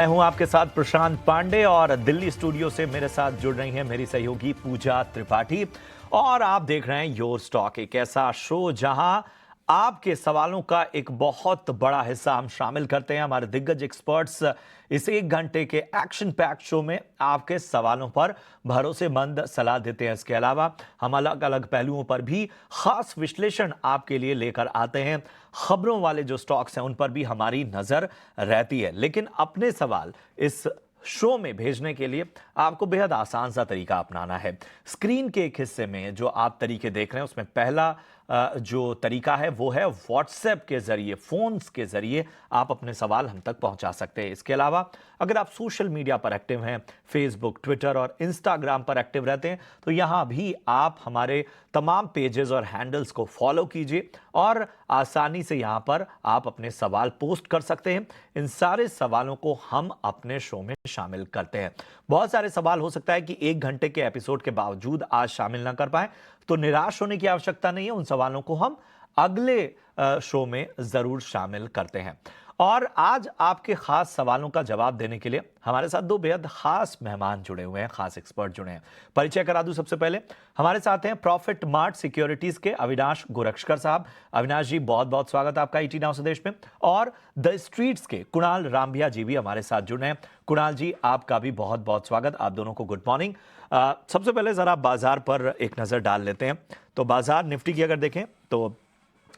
मैं हूं आपके साथ प्रशांत पांडे और दिल्ली स्टूडियो से मेरे साथ जुड़ रही हैं मेरी सहयोगी पूजा त्रिपाठी। और आप देख रहे हैं योर स्टॉक, एक ऐसा शो जहां आपके सवालों का एक बहुत बड़ा हिस्सा हम शामिल करते हैं। हमारे दिग्गज एक्सपर्ट्स इस 1 घंटे के एक्शन पैक शो में आपके सवालों पर भरोसेमंद सलाह देते हैं। इसके अलावा हम अलग अलग पहलुओं पर भी खास विश्लेषण आपके लिए लेकर आते हैं। खबरों वाले जो स्टॉक्स हैं उन पर भी हमारी नजर रहती है। लेकिन अपने सवाल इस शो में भेजने के लिए आपको बेहद आसान सा तरीका अपनाना है। स्क्रीन के एक हिस्से में जो आप तरीके देख रहे हैं उसमें पहला जो तरीका है वो है व्हाट्सएप के जरिए, फोन्स के जरिए आप अपने सवाल हम तक पहुंचा सकते हैं। इसके अलावा अगर आप सोशल मीडिया पर एक्टिव हैं, फेसबुक, ट्विटर और इंस्टाग्राम पर एक्टिव रहते हैं, तो यहां भी आप हमारे तमाम पेजेस और हैंडल्स को फॉलो कीजिए और आसानी से यहां पर आप अपने सवाल पोस्ट कर सकते हैं। इन सारे सवालों को हम अपने शो में शामिल करते हैं। बहुत सारे सवाल हो सकता है कि 1 घंटे के एपिसोड के बावजूद आज शामिल ना कर पाए, तो निराश होने की आवश्यकता नहीं है। उन सवालों को हम अगले शो में जरूर शामिल करते हैं। और आज आपके खास सवालों का जवाब देने के लिए हमारे साथ दो बेहद खास मेहमान जुड़े हुए हैं, खास एक्सपर्ट जुड़े हैं। परिचय करा दूं सबसे पहले, हमारे साथ हैं प्रॉफिट मार्ट सिक्योरिटीज के अविनाश गोरक्षकर साहब। अविनाश जी, बहुत बहुत स्वागत आपका ईटी नाउ संदेश में। और द स्ट्रीट्स के कुणाल रामभिया जी भी हमारे साथ जुड़े हैं। कुणाल जी, आपका भी बहुत बहुत स्वागत। आप दोनों को गुड मॉर्निंग। सबसे पहले जरा बाजार पर एक नजर डाल लेते हैं। तो बाजार निफ्टी की अगर देखें तो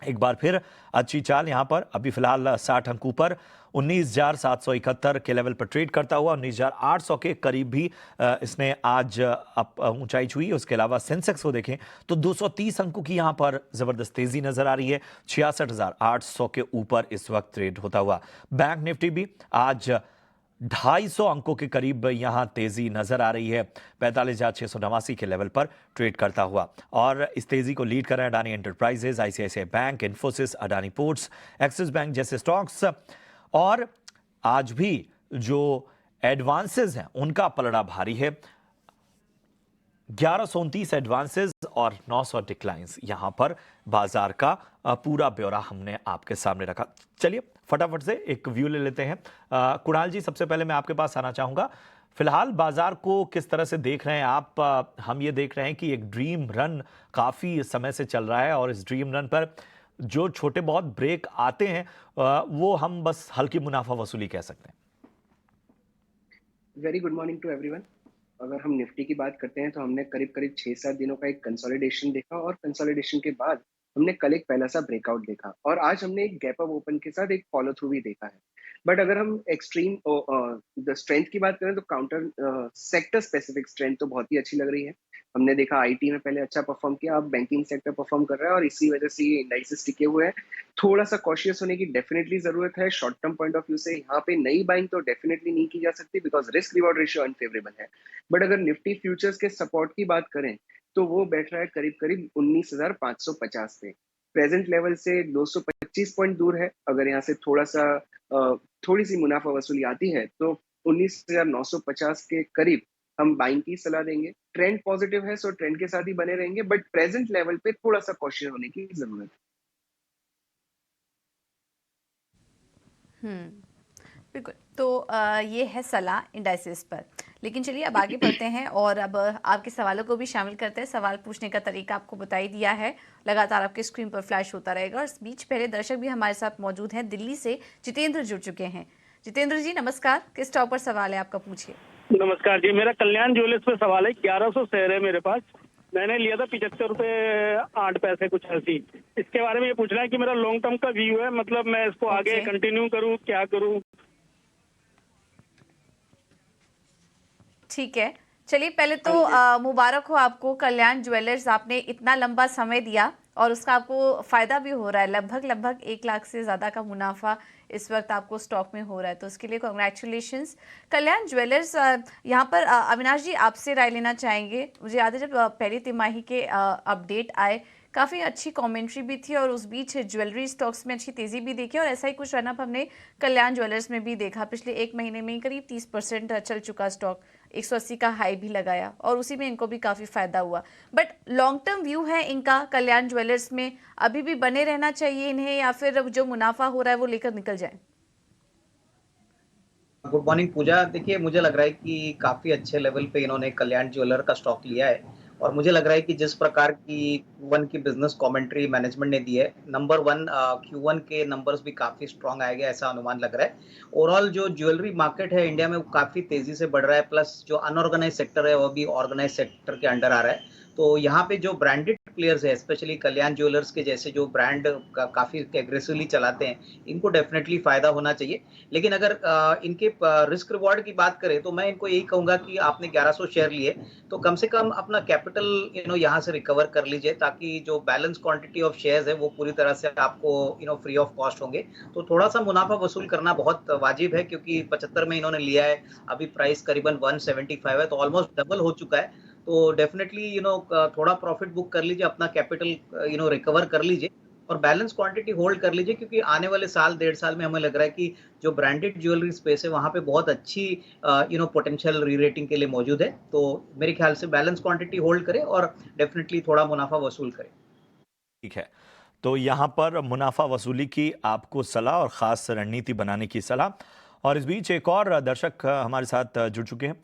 एक बार फिर अच्छी चाल यहां पर अभी फिलहाल 60 अंक ऊपर 19,771 के लेवल पर ट्रेड करता हुआ 19,800 के करीब भी इसने आज ऊंचाई छुई। उसके अलावा सेंसेक्स को देखें तो 230 अंकों की यहां पर जबरदस्त तेजी नजर आ रही है। 66,800 के ऊपर इस वक्त ट्रेड होता हुआ। बैंक निफ्टी भी आज 250 अंकों के करीब यहां तेजी नजर आ रही है। 45,689 के लेवल पर ट्रेड करता हुआ। और इस तेजी को लीड कर रहे हैं Adani enterprises, ICICI bank, Infosys, Adani ports, axis bank जैसे स्टॉक्स। और आज भी जो एडवांसेस हैं उनका पलड़ा भारी है। 1129 एडवांसेस और 900 डिक्लाइंस, यहां पर बाजार का पूरा ब्यौरा हमने आपके सामने रखा। चलिए फटाफट से एक व्यू ले लेते हैं। कुणाल जी, सबसे पहले मैं आपके पास आना चाहूंगा। फिलहाल बाजार को किस तरह से देख रहे हैं आप? हम ये देख रहे हैं कि एक ड्रीम रन काफी समय से चल रहा है और इस ड्रीम रन पर जो छोटे बहुत ब्रेक आते हैं वो हम बस हल्की मुनाफा वसूली कह सकते हैं। Very good morning to everyone. अगर हम निफ्टी की बात करते हैं तो हमने करीब करीब 6-7 दिनों का एक कंसोलिडेशन देखा और कंसोलिडेशन के बाद हमने कल एक पहला सा ब्रेकआउट देखा और आज हमने एक गैप अप ओपन के साथ एक फॉलो थ्रू भी देखा है। बट अगर हम एक्सट्रीम द स्ट्रेंथ की बात करें तो काउंटर सेक्टर स्पेसिफिक स्ट्रेंथ तो बहुत ही अच्छी लग रही है। हमने देखा आईटी में पहले अच्छा परफॉर्म किया, अब बैंकिंग सेक्टर परफॉर्म कर रहा है और इसी वजह से ये इंडाइसेस टिके हुए हैं। थोड़ा सा कॉशियस होने की डेफिनेटली जरूरत है। Short term point of view से यहाँ पे नई बाइंग तो डेफिनेटली नहीं की जा सकती because risk reward ratio unfavourable है। बट अगर निफ्टी फ्यूचर्स के सपोर्ट की बात करें तो वो बैठ रहा है करीब करीब 19,550 पे। प्रेजेंट लेवल से 225 पॉइंट दूर है। अगर यहाँ से थोड़ी सी मुनाफा वसूली आती है तो 19,950 के करीब हम बाइंग की सलाह देंगे। ट्रेंड पॉजिटिव है, सो ट्रेंड के साथ ही बने रहेंगे, बट प्रेजेंट लेवल पे थोड़ा सा कॉशियस होने की जरूरत है। बिल्कुल। तो ये है सलाह इंडाइसेस पर। लेकिन चलिए अब आगे बढ़ते हैं और अब आपके सवालों को भी शामिल करते हैं। सवाल पूछने का तरीका आपको बता ही दिया है, लगातार आपके स्क्रीन पर फ्लैश होता रहेगा। और इस बीच पहले दर्शक भी हमारे साथ मौजूद हैं, दिल्ली से जितेंद्र जुड़ चुके हैं। जितेंद्र जी नमस्कार, किस स्टॉक पर सवाल है आपका, पूछिए। नमस्कार जी, मेरा कल्याण ज्वेलर्स पे सवाल है। 1100 शेयर है मेरे पास, मैंने लिया था 75 रुपए 8 पैसे कुछ ऐसी। इसके बारे में ये पूछना है कि मेरा लॉन्ग टर्म का व्यू है, मतलब मैं इसको आगे कंटिन्यू करूँ, क्या करूँ? ठीक है, चलिए पहले तो मुबारक हो आपको। कल्याण ज्वेलर्स, आपने इतना लंबा समय दिया और उसका आपको फायदा भी हो रहा है। लगभग 1 लाख से ज़्यादा का मुनाफा इस वक्त आपको स्टॉक में हो रहा है, तो उसके लिए कॉन्ग्रेचुलेशंस। कल्याण ज्वेलर्स, यहाँ पर अविनाश जी आपसे राय लेना चाहेंगे। मुझे याद है जब पहली तिमाही के अपडेट आए, काफ़ी अच्छी कमेंट्री भी थी और उस बीच ज्वेलरी स्टॉक्स में अच्छी तेज़ी भी देखी और ऐसा ही कुछ रनअप हमने कल्याण ज्वेलर्स में भी देखा। पिछले 1 महीने में ही करीब 30% चल चुका स्टॉक, 180 का हाई भी लगाया और उसी में इनको भी काफ़ी फायदा हुआ। बट लॉन्ग टर्म व्यू है इनका कल्याण ज्वेलर्स में, अभी भी बने रहना चाहिए इन्हें या फिर जो मुनाफा हो रहा है वो लेकर निकल जाए? गुड मॉर्निंग पूजा। देखिए मुझे लग रहा है कि काफ़ी अच्छे लेवल पे इन्होंने कल्याण ज्वेलर का स्टॉक लिया है और मुझे लग रहा है कि जिस प्रकार की Q1 की बिज़नेस कमेंट्री मैनेजमेंट ने दी है, नंबर 1 Q1 के नंबर्स भी काफ़ी स्ट्रॉन्ग आएँगे ऐसा अनुमान लग रहा है। ओवरऑल जो ज्वेलरी मार्केट है इंडिया में वो काफ़ी तेज़ी से बढ़ रहा है, प्लस जो अनऑर्गेनाइज़ सेक्टर है वो भी ऑर्गेनाइज़ सेक्टर के अंडर आ रहा है। तो यहाँ पे जो ब्रांडेड प्लेयर्स है, स्पेशली कल्याण ज्वेलर्स के जैसे जो ब्रांड काफ़ी एग्रेसिवली चलाते हैं, इनको डेफिनिटली फ़ायदा होना चाहिए। लेकिन अगर इनके रिस्क रिवॉर्ड की बात करें तो मैं इनको यही कहूँगा कि आपने 1100 शेयर लिए तो कम से कम अपना कैपिटल यहाँ से रिकवर कर लीजिए, ताकि जो बैलेंस क्वांटिटी ऑफ शेयर्स है वो पूरी तरह से आपको फ्री ऑफ कॉस्ट होंगे। तो थोड़ा-सा मुनाफ़ा वसूल करना बहुत वाजिब है, क्योंकि 75 में इन्होंने लिया है, अभी प्राइस करीबन 175 है, तो ऑलमोस्ट डबल हो चुका है। तो डेफिनिटली थोड़ा प्रॉफिट बुक कर लीजिए, अपना कैपिटल रिकवर कर लीजिए और बैलेंस क्वांटिटी होल्ड कर लीजिए, क्योंकि आने वाले साल, डेढ़ साल में हमें लग रहा है कि जो ब्रांडेड ज्वेलरी स्पेस है वहाँ पे बहुत अच्छी पोटेंशियल री-रेटिंग के लिए मौजूद है। तो मेरे ख्याल से बैलेंस क्वांटिटी होल्ड करें और डेफिनिटली थोड़ा मुनाफा वसूल करें। ठीक है, तो यहाँ पर मुनाफा वसूली की आपको सलाह और ख़ास रणनीति बनाने की सलाह। और इस बीच एक और दर्शक हमारे साथ जुड़ चुके हैं,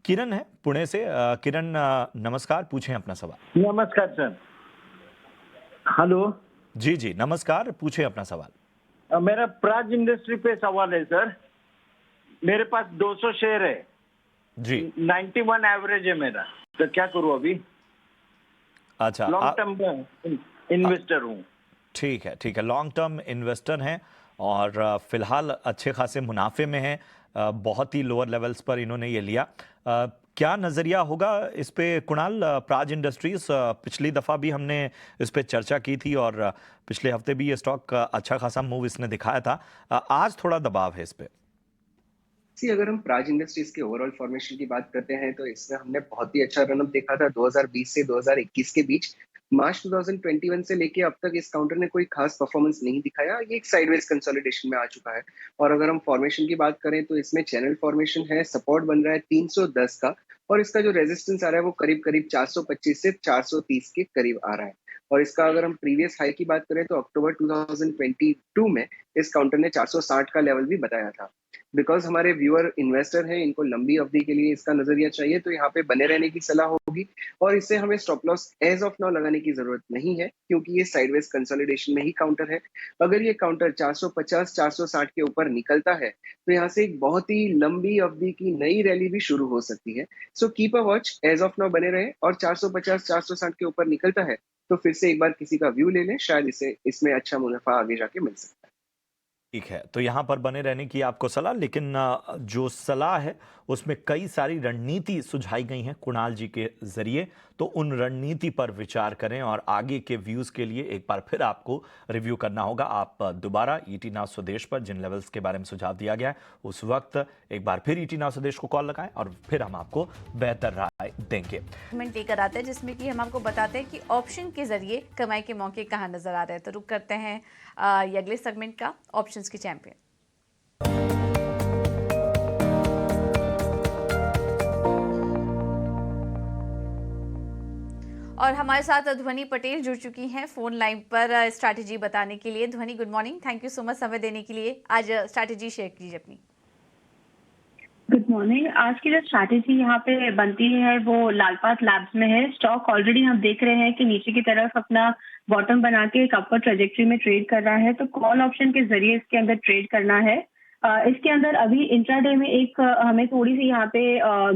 किरण है पुणे से। किरण नमस्कार, पूछें अपना सवाल। नमस्कार सर। हेलो। जी जी नमस्कार, पूछें अपना सवाल। मेरा प्राज इंडस्ट्री पे सवाल है सर। मेरे पास 200 शेयर है जी। 91 एवरेज है मेरा, तो क्या करूं अभी? अच्छा, लॉन्ग टर्म इन्वेस्टर हूँ। ठीक है, लॉन्ग टर्म इन्वेस्टर हैं और फिलहाल अच्छे खासे मुनाफे में हैं। बहुत ही लोअर लेवल्स पर इन्होंने ये लिया। क्या नज़रिया होगा इस पे कुणाल? प्राज इंडस्ट्रीज, पिछली दफ़ा भी हमने इस पे चर्चा की थी और पिछले हफ्ते भी ये स्टॉक अच्छा खासा मूव इसने दिखाया था। आज थोड़ा दबाव है इस पे। अगर हम प्राज इंडस्ट्रीज के ओवरऑल फॉर्मेशन की बात करते हैं तो इसमें हमने बहुत ही अच्छा रनअप देखा था 2020 से 2021 के बीच। मार्च 2021 से लेके अब तक इस काउंटर ने कोई खास परफॉर्मेंस नहीं दिखाया, ये एक साइडवेज कंसोलिडेशन में आ चुका है। और अगर हम फॉर्मेशन की बात करें तो इसमें चैनल फॉर्मेशन है, सपोर्ट बन रहा है 310 का, और इसका जो रेजिस्टेंस आ रहा है वो करीब करीब 425 से 430 के करीब आ रहा है। और इसका अगर हम प्रीवियस हाई की बात करें तो अक्टूबर 2022 में इस काउंटर ने 460 का लेवल भी बताया था। बिकॉज हमारे व्यूअर इन्वेस्टर हैं, इनको लंबी अवधि के लिए इसका नजरिया चाहिए, तो यहाँ पे बने रहने की सलाह होगी। और इससे हमें stop loss as of now लगाने की जरूरत नहीं है, क्योंकि ये साइडवेज कंसोलिडेशन में ही काउंटर है। अगर ये काउंटर 450 460 के ऊपर निकलता है तो यहाँ से एक बहुत ही लंबी अवधि की नई रैली भी शुरू हो सकती है। So keep a watch, as of now बने रहे, और 450 460 के ऊपर निकलता है तो फिर से एक बार किसी का व्यू ले लें, शायद इसमें अच्छा मुनाफा आगे जाके मिल सकता है। ठीक है, तो यहाँ पर बने रहने की आपको सलाह, लेकिन जो सलाह है उसमें कई सारी रणनीति सुझाई गई हैं कुणाल जी के जरिए, तो उन रणनीति पर विचार करें और आगे के व्यूज़ के लिए एक बार फिर आपको रिव्यू करना होगा। आप दोबारा ईटी नाउ स्वदेश पर जिन लेवल्स के बारे में सुझाव दिया गया है उस वक्त एक बार फिर ईटी नाउ स्वदेश को कॉल लगाएं और फिर हम आपको बेहतर राय देंगे। कमेंट लेकर आते हैं जिसमें कि हम आपको बताते हैं कि ऑप्शन के जरिए कमाई के मौके कहाँ नजर आ रहे हैं। तो रुक करते हैं ये अगले सेगमेंट का, ऑप्शंस की चैंपियन। और हमारे साथ ध्वनि पटेल जुड़ चुकी हैं फोन लाइन पर स्ट्रैटेजी बताने के लिए। ध्वनि, good morning, thank you so much समय देने के लिए। आज स्ट्रैटेजी शेयर कीजिए अपनी। Good morning. आज की जो स्ट्रैटेजी यहाँ पे बनती है वो लालपात लैब्स में है। स्टॉक ऑलरेडी हम देख रहे हैं कि नीचे की तरफ अपना बॉटम बना के एक अपवर्ड ट्रेजेक्टरी में ट्रेड कर रहा है, तो कॉल ऑप्शन के जरिए इसके अंदर ट्रेड करना है। इसके अंदर अभी इंट्राडे में एक हमें थोड़ी सी यहाँ पे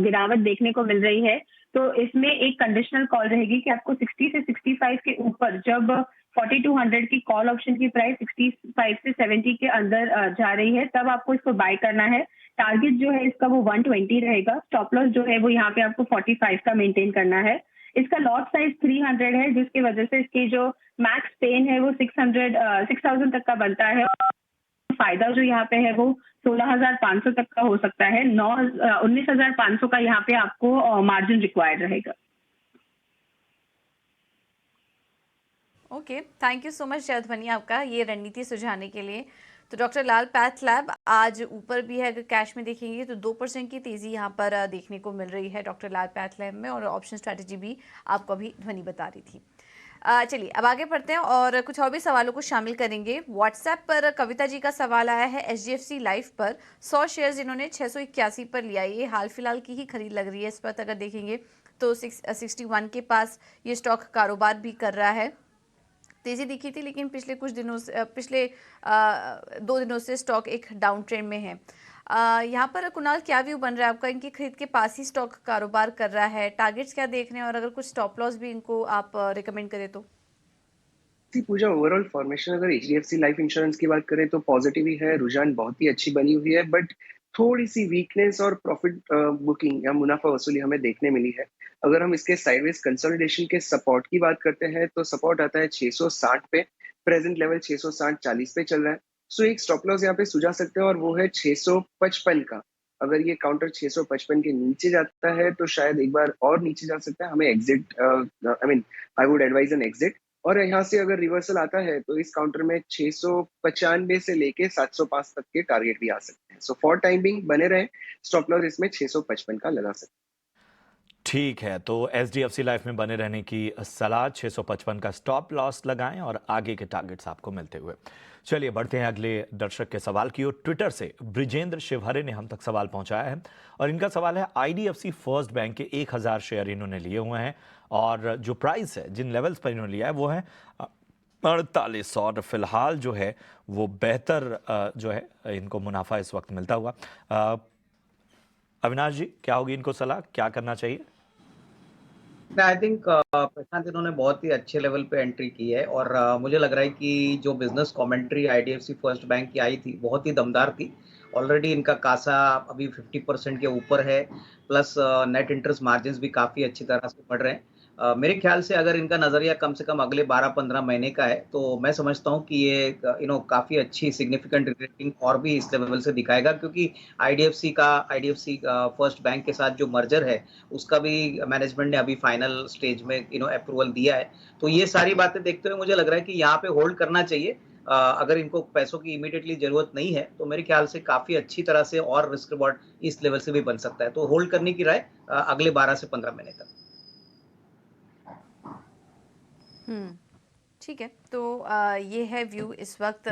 गिरावट देखने को मिल रही है, तो इसमें एक कंडीशनल कॉल रहेगी कि आपको 60 से 65 के ऊपर, जब 4200 की कॉल ऑप्शन की प्राइस 65 से 70 के अंदर जा रही है, तब आपको इसको बाय करना है। टारगेट जो है इसका वो 120 रहेगा। स्टॉप लॉस जो है वो यहाँ पे आपको 45 का मेंटेन करना है। इसका लॉट साइज 300 है, जिसकी वजह से इसकी जो मैक्स पेन है वो 6000 तक का बनता है। फायदा जो यहाँ पे है वो 16,500 तक का हो सकता है। 19,500 का यहाँ पे आपको मार्जिन रिक्वायर्ड रहेगा। Okay, thank you so much ध्वनि आपका ये रणनीति सुझाने के लिए। तो डॉक्टर लाल पैथ लैब आज ऊपर भी है, अगर कैश में देखेंगे तो 2% की तेज़ी यहाँ पर देखने को मिल रही है डॉक्टर लाल पैथ लैब में, और ऑप्शन स्ट्रैटेजी भी आपको अभी ध्वनि बता रही थी। चलिए अब आगे बढ़ते हैं और कुछ और भी सवालों को शामिल करेंगे। व्हाट्सएप पर कविता जी का सवाल आया है HDFC लाइफ पर 100 शेयर्स इन्होंने 681 पर लिया। ये हाल फिलहाल की ही खरीद लग रही है। इस पर अगर देखेंगे तो 61 के पास ये स्टॉक कारोबार भी कर रहा है। तेज़ी दिखी थी लेकिन पिछले कुछ दिनों से पिछले 2 दिनों से स्टॉक एक डाउन ट्रेंड में है। यहाँ पर कुणाल क्या व्यू बन रहा है आपका? इनकी खरीद के पास ही स्टॉक कारोबार कर रहा है, टारगेट्स क्या देख रहे हैं और अगर कुछ स्टॉप लॉस भी इनको आप रिकमेंड करें तो? पूजा ओवरऑल फॉर्मेशन अगर HDFC लाइफ इंश्योरेंस की बात करें तो पॉजिटिव ही है, रुझान बहुत ही अच्छी बनी हुई है, बट थोड़ी सी वीकनेस और प्रॉफिट बुकिंग या मुनाफा वसूली हमें देखने मिली है। अगर हम इसके साइडवेज कंसोलिडेशन के सपोर्ट की बात करते हैं तो सपोर्ट आता है 660 पे, प्रेजेंट लेवल 660-40 पे चल रहा है। सो एक स्टॉप लॉस यहाँ पे सुझा सकते हैं और वो है 655 का। अगर ये काउंटर 655 के नीचे जाता है तो शायद एक बार और नीचे जा सकता है, हमें exit I would advise an exit. और यहाँ से अगर रिवर्सल आता है तो इस काउंटर में 695 से लेके 705 तक के टारगेट भी आ सकते हैं। सो फॉर टाइम बिंग बने रहे, स्टॉप लॉस इसमें 655 का लगा सकते हैं। ठीक है, तो HDFC लाइफ में बने रहने की सलाह, 655 का स्टॉप लॉस लगाएं और आगे के टारगेट्स आपको मिलते हुए। चलिए बढ़ते हैं अगले दर्शक के सवाल की ओर। ट्विटर से ब्रिजेंद्र शिवहरे ने हम तक सवाल पहुंचाया है और इनका सवाल है IDFC फर्स्ट बैंक के 1000 शेयर इन्होंने लिए हुए हैं और जो प्राइस है, जिन लेवल्स पर इन्होंने लिया है वो है 4800 और फिलहाल जो है वो बेहतर जो है इनको मुनाफा इस वक्त मिलता हुआ। अविनाश जी, क्या होगी इनको सलाह, क्या करना चाहिए? आई थिंक प्रशांत, इन्होंने बहुत ही अच्छे लेवल पे एंट्री की है और मुझे लग रहा है कि जो business commentary IDFC first bank की आई थी बहुत ही दमदार थी। ऑलरेडी इनका कासा अभी 50% के ऊपर है, प्लस नेट इंटरेस्ट मार्जिन्स भी काफ़ी अच्छी तरह से बढ़ रहे हैं। मेरे ख्याल से अगर इनका नज़रिया कम से कम अगले 12-15 महीने का है तो मैं समझता हूँ कि ये काफ़ी अच्छी सिग्निफिकेंट रेटिंग और भी इस लेवल से दिखाएगा, क्योंकि IDFC फर्स्ट बैंक के साथ जो मर्जर है उसका भी मैनेजमेंट ने अभी फाइनल स्टेज में अप्रूवल दिया है। तो ये सारी बातें देखते हुए मुझे लग रहा है कि यहाँ पे होल्ड करना चाहिए। अगर इनको पैसों की इमीडिएटली जरूरत नहीं है तो मेरे ख्याल से काफ़ी अच्छी तरह से और रिस्क रिवॉर्ड इस लेवल से भी बन सकता है। तो होल्ड करने की राय अगले 12 से 15 महीने तक। ठीक है, तो ये है व्यू इस वक्त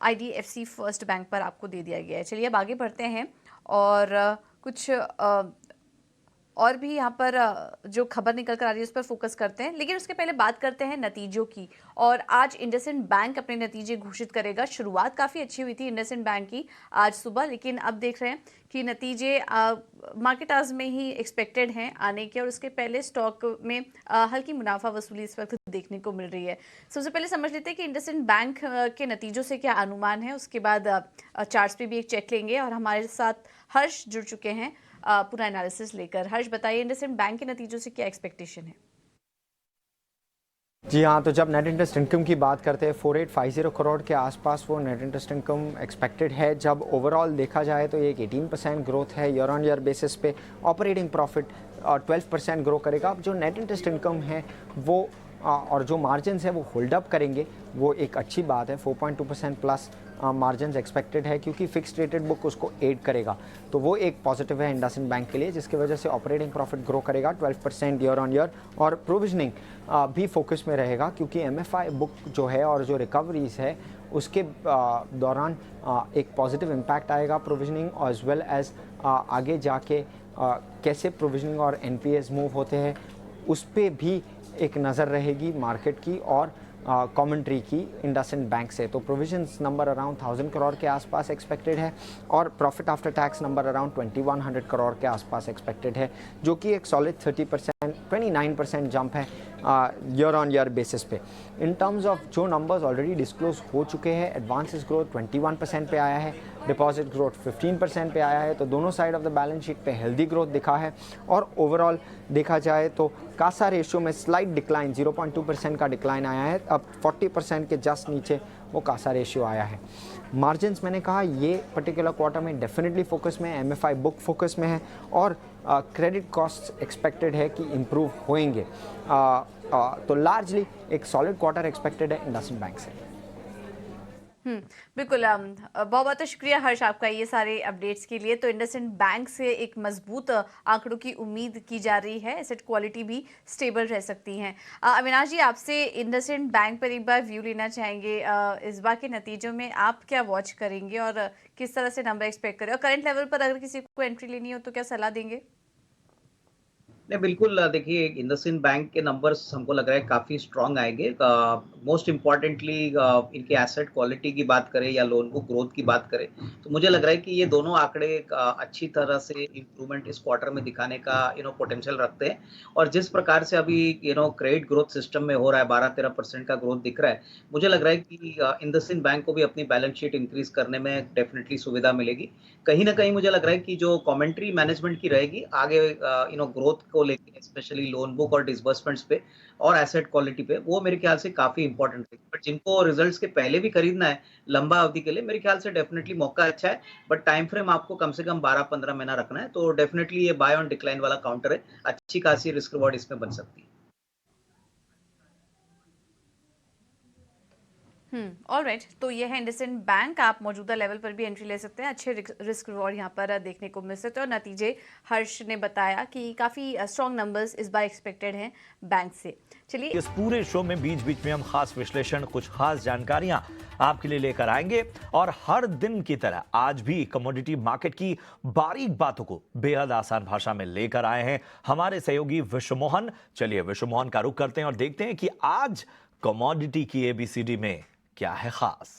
IDFC फर्स्ट बैंक पर आपको दे दिया गया है। चलिए अब आगे बढ़ते हैं और कुछ और भी यहाँ पर जो खबर निकल कर आ रही है उस पर फोकस करते हैं, लेकिन उसके पहले बात करते हैं नतीजों की। और आज इंडसइंड बैंक अपने नतीजे घोषित करेगा। शुरुआत काफ़ी अच्छी हुई थी इंडसइंड बैंक की आज सुबह, लेकिन अब देख रहे हैं कि नतीजे मार्केट आज में ही एक्सपेक्टेड हैं आने के, और उसके पहले स्टॉक में हल्की मुनाफा वसूली इस वक्त देखने को मिल रही है। सबसे पहले समझ लेते हैं कि इंडसइंड बैंक के नतीजों से क्या अनुमान है, उसके बाद चार्ट्स पे भी एक चेक लेंगे। और हमारे साथ हर्ष जुड़ चुके हैं पूरा एनालिसिस लेकर। हर्ष, बताइए इंडसइंड बैंक के नतीजों से क्या एक्सपेक्टेशन है? जी हाँ, तो जब नेट इंटरेस्ट इनकम की बात करते हैं 4850 करोड़ के आसपास वो नेट इंटरेस्ट इनकम एक्सपेक्टेड है। जब ओवरऑल देखा जाए तो ये एक 18% ग्रोथ है ईयर ऑन ईयर बेसिस पे। ऑपरेटिंग प्रॉफिट 12% ग्रो करेगा। अब जो नेट इंटरेस्ट इनकम है वो और जो मार्जिन्स है वो होल्ड अप करेंगे, वो एक अच्छी बात है। 4.2% प्लस मार्जिन्स एक्सपेक्टेड है, क्योंकि फिक्स्ड रेटेड बुक उसको एड करेगा, तो वो एक पॉजिटिव है इंडसइंड बैंक के लिए, जिसकी वजह से ऑपरेटिंग प्रॉफिट ग्रो करेगा 12% ईयर ऑन ईयर। और प्रोविजनिंग भी फोकस में रहेगा, क्योंकि MFI बुक जो है और जो रिकवरीज है उसके दौरान एक पॉजिटिव इम्पैक्ट आएगा प्रोविजनिंग, एज वेल एज आगे जाके कैसे प्रोविजनिंग और NPAs मूव होते हैं उस पर भी एक नज़र रहेगी मार्केट की और कमेंट्री की इंडसइंड बैंक से। तो प्रोविजंस नंबर अराउंड 1000 करोड़ के आसपास एक्सपेक्टेड है और profit after tax number around 2100 crore के आसपास एक्सपेक्टेड है, जो कि एक सॉलिड 29% जंप है ईयर ऑन ईयर बेसिस पे। इन टर्म्स ऑफ जो नंबर्स ऑलरेडी डिस्क्लोज हो चुके हैं, एडवांसेस ग्रोथ 21% पे आया है, डिपॉजिट ग्रोथ 15% पे आया है, तो दोनों side of the balance sheet पे हेल्दी ग्रोथ दिखा है। और ओवरऑल देखा जाए तो कासा रेशियो में स्लाइट डिक्लाइन 0.2% का डिक्लाइन आया है। अब 40% के जस्ट नीचे वो कासा रेशियो आया है। मार्जिन्स मैंने कहा ये पर्टिकुलर क्वार्टर में डेफिनेटली फोकस में है, MFI बुक फोकस में है और क्रेडिट कॉस्ट एक्सपेक्टेड है कि इम्प्रूव होएंगे। तो लार्जली एक सॉलिड क्वार्टर एक्सपेक्टेड है इंडसइंड बैंक से। बिल्कुल। बहुत बहुत शुक्रिया हर्ष आपका ये सारे अपडेट्स के लिए। तो इंडसइंड बैंक से एक मजबूत आंकड़ों की उम्मीद की जा रही है, एसेट क्वालिटी भी स्टेबल रह सकती हैं। अविनाश जी, आपसे इंडसइंड बैंक पर एक बार व्यू लेना चाहेंगे। इस बार के नतीजों में आप क्या वॉच करेंगे और किस तरह से नंबर एक्सपेक्ट करें, और करंट लेवल पर अगर किसी को एंट्री लेनी हो तो क्या सलाह देंगे? नहीं, बिल्कुल देखिए, इंडसइंड बैंक के नंबर्स हमको लग रहा है काफ़ी स्ट्रॉन्ग आएँगे। मोस्ट इम्पोर्टेंटली इनके एसेट क्वालिटी की बात करें या लोन बुक ग्रोथ की बात करें, तो मुझे लग रहा है कि ये दोनों आंकड़े अच्छी तरह से इम्प्रूवमेंट इस क्वार्टर में दिखाने का पोटेंशियल रखते हैं। और जिस प्रकार से अभी क्रेडिट ग्रोथ सिस्टम में हो रहा है, 12-13% का ग्रोथ दिख रहा है, मुझे लग रहा है कि इंडसइंड बैंक को भी अपनी बैलेंस शीट इंक्रीज करने में डेफिनेटली सुविधा मिलेगी। कहीं न कहीं मुझे लग रहा है कि जो कमेंट्री मैनेजमेंट की रहेगी आगे ग्रोथ को लेके, स्पेशली लोन बुक और डिसबर्समेंट्स पे और एसेट क्वालिटी पे, वो मेरे ख्याल से काफ़ी इंपॉर्टेंट है। बट जिनको रिजल्ट्स के पहले भी खरीदना है लंबा अवधि के लिए, मेरे ख्याल से डेफिनेटली मौका अच्छा है। बट टाइम फ्रेम आपको कम से कम 12-15 महीना रखना है, तो डेफिनेटली ये बाय ऑन डिक्लाइन वाला काउंटर है। अच्छी खासी रिस्क रिवॉर्ड इसमें बन सकती है। ऑलराइट। तो ये है इंडसइंड बैंक। आप मौजूदा लेवल पर भी एंट्री ले सकते हैं, अच्छे रिस्क रिवॉर्ड यहाँ पर देखने को मिल सकते हैं। और नतीजे हर्ष ने बताया कि काफ़ी स्ट्रॉन्ग नंबर्स इस बार एक्सपेक्टेड हैं बैंक से। चलिए, इस पूरे शो में बीच बीच में हम खास विश्लेषण, कुछ खास जानकारियां आपके लिए लेकर आएंगे, और हर दिन की तरह आज भी कमोडिटी मार्केट की बारीक बातों को बेहद आसान भाषा में लेकर आए हैं हमारे सहयोगी विश्व मोहन। चलिए विश्व मोहन का रुख करते हैं और देखते हैं कि आज कमोडिटी की एबीसीडी में क्या है खास।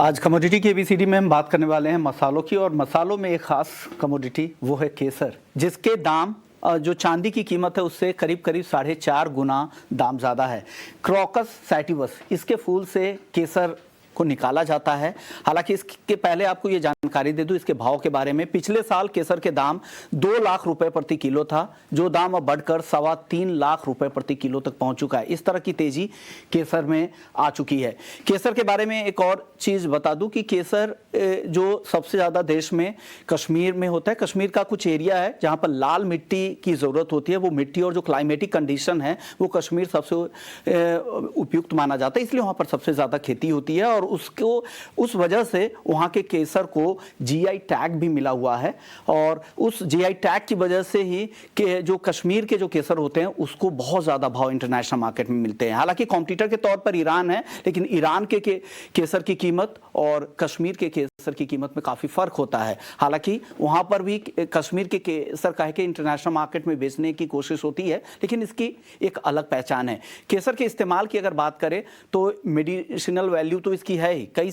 आज कमोडिटी की एबीसीडी में हम बात करने वाले हैं मसालों की, और मसालों में एक खास कमोडिटी वो है केसर, जिसके दाम जो चांदी की कीमत है उससे करीब करीब 4.5 गुना दाम ज़्यादा है। क्रोकस सैटिवस, इसके फूल से केसर को निकाला जाता है। हालांकि इसके पहले आपको ये जानकारी दे दूं इसके भाव के बारे में। पिछले साल केसर के दाम 2 लाख रुपए प्रति किलो था, जो दाम अब बढ़कर 3.25 लाख रुपए प्रति किलो तक पहुंच चुका है। इस तरह की तेजी केसर में आ चुकी है। केसर के बारे में एक और चीज बता दूं कि केसर जो सबसे ज्यादा देश में कश्मीर में होता है। कश्मीर का कुछ एरिया है जहां पर लाल मिट्टी की जरूरत होती है। वो मिट्टी और जो क्लाइमेटिक कंडीशन है वो कश्मीर सबसे उपयुक्त माना जाता है, इसलिए वहां पर सबसे ज्यादा खेती होती है। और उसको उस वजह से वहाँ के केसर को जीआई टैग भी मिला हुआ है, और उस जीआई टैग की वजह से ही कि जो कश्मीर के जो केसर होते हैं उसको बहुत ज़्यादा भाव इंटरनेशनल मार्केट में मिलते हैं। हालांकि कॉम्पिटिटर के तौर पर ईरान है, लेकिन ईरान के केसर की कीमत और कश्मीर के केसर की कीमत में काफ़ी फ़र्क होता है। हालांकि वहाँ पर भी कश्मीर के केसर कह के इंटरनेशनल मार्केट में बेचने की कोशिश होती है, लेकिन इसकी एक अलग पहचान है। केसर के इस्तेमाल की अगर बात करें तो मेडिसिनल वैल्यू तो इसकी है ही। कई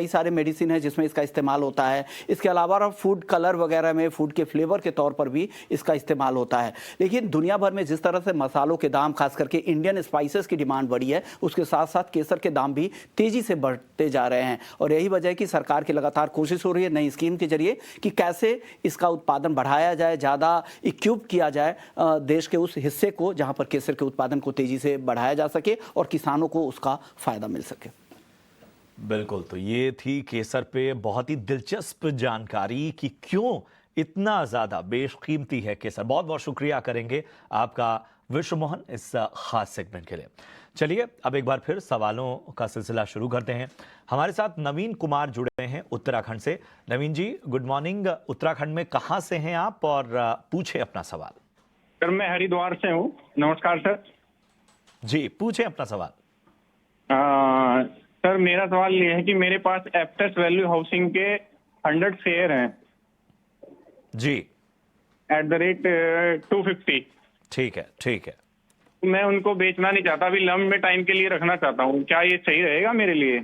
सारे मेडिसिन है जिसमें इसका इस्तेमाल होता है। इसके अलावा फूड कलर वगैरह में, फूड के फ्लेवर के तौर पर भी इसका इस्तेमाल होता है। लेकिन दुनिया भर में जिस तरह से मसालों के दाम, खास करके इंडियन स्पाइसेस की डिमांड बढ़ी है, उसके साथ साथ केसर के दाम भी तेजी से बढ़ते जा रहे हैं। और यही वजह है कि सरकार की लगातार कोशिश हो रही है नई स्कीम के जरिए कि कैसे इसका उत्पादन बढ़ाया जाए, ज़्यादा इक्विप किया जाए देश के उस हिस्से को जहां पर केसर के उत्पादन को तेजी से बढ़ाया जा सके और किसानों को उसका फायदा मिल सके। बिल्कुल, तो ये थी केसर पे बहुत ही दिलचस्प जानकारी कि क्यों इतना ज्यादा बेशकीमती है केसर। बहुत बहुत शुक्रिया करेंगे आपका विश्व मोहन इस खास सेगमेंट के लिए। चलिए अब एक बार फिर सवालों का सिलसिला शुरू करते हैं। हमारे साथ नवीन कुमार जुड़े हैं उत्तराखंड से। नवीन जी, गुड मॉर्निंग। उत्तराखंड में कहां से हैं आप और पूछे अपना सवाल। सर मैं हरिद्वार से हूँ। नमस्कार सर जी, पूछे अपना सवाल। सर मेरा सवाल ये है कि मेरे पास एप्टस वैल्यू हाउसिंग के 100 शेयर हैं जी, @250। ठीक है, ठीक है। मैं उनको बेचना नहीं चाहता, अभी लंब में टाइम के लिए रखना चाहता हूँ, क्या ये सही रहेगा मेरे लिए?